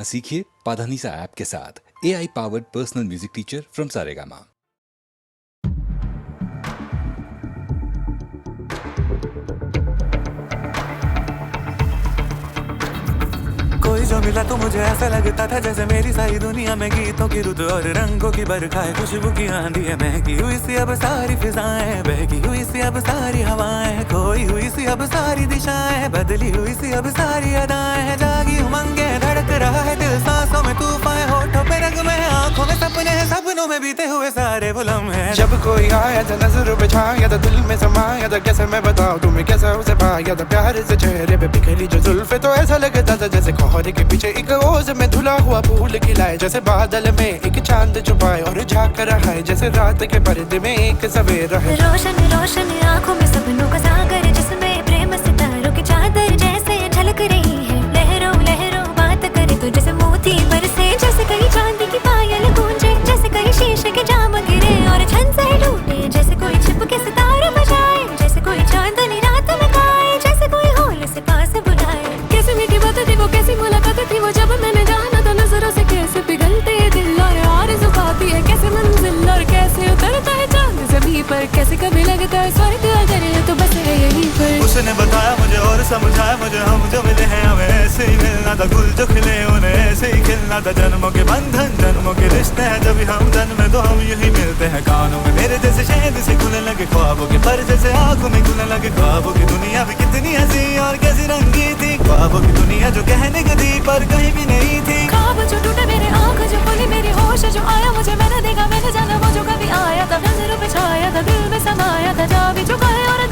सीखिए पाधानीसा ऐप के साथ AI powered personal music teacher from Saregama. कोई जो मिला तो मुझे ऐसा लगता था जैसे मेरी सारी दुनिया में गीतों की रुत और रंगों की बरखा है, खुशबू की आंधी है, महकी हुई सी अब सारी फिजाएं, बहकी हुई सी अब सारी हवाएं, खोई हुई सी अब सारी दिशाएं, बदली हुई सी अब सारी अदाएं, जागी उमंगे धड़क रहा है दिल, सांसों में तूफान, होठों पे रंग में, आंखों में सपने हैं, सपनों में बीते हुए सारे वो लम्हे हैं। जब कोई आया था नजर पे छाया था, दिल में समाया था, कैसे मैं बताऊं तुम्हें कैसा उसे पाया था, प्यार से चेहरे पे बिखरी जो जुल्फे, तो ऐसा लगता था जैसे कोहरे के पीछे एक ओज में धुला हुआ फूल खिलाए, जैसे बादल में एक चांद छुपाए और झांक रहा है, जैसे रात के पर्दे में एक सवेरा है। रोशन रोशन आंखों में सपनों का सागर, जिसमें प्रेम सितारों की चादर जैसे झलक रही है, लहरों लहरों बात करे तो जैसे मोती बरसे, जैसे कहीं चांदी की पायल गूंजे, जैसे कहीं शीशे के जाम गिरे और छन से टूटे, जैसे कोई छिप के सितारे बजाए, जैसे कोई चांदनी रात में गाए, जैसे कोई होल से पास बुलाए। कैसी मीठी बात थी वो, कैसी मुलाकात थी वो, जब मैंने जाना था नजरों से कैसे पिघलते दिल और आरज़ू खाती है, कैसे मंजिल और कैसे उतरता है चांद ज़मीं पर, कैसे कभी लगता है स्वर्ग अगर है तो बस है यहीं पर। उसने बताया मुझे और समझाया मुझे, हम जो मिले हैं हमें ऐसे ही मिलना था, गुल जो खिले उन्हें ऐसे ही खिलना था, जन्मों के बंधन जन्मों के रिश्ते हैं, जब हम जन्म में तो हम यूं मिलते हैं, कानों में मेरे जैसे शहद से खुलने लगे ख्वाबों के पर्दे से, आंखों में खुलने लगे ख्वाबों की दुनिया भी कितनी हंसी और कैसी रंगी थी, ख्वाबों की दुनिया जो कहने की थी पर कहीं भी नहीं थी। ख्वाब जो टूटे मेरे, आँख जो खुली मेरी, होश जो आया मुझे, मैंने देखा मैंने जाना वो जो कभी आया था, नजरों पे छाया था, दिल में समाया था, जा भी चुका है और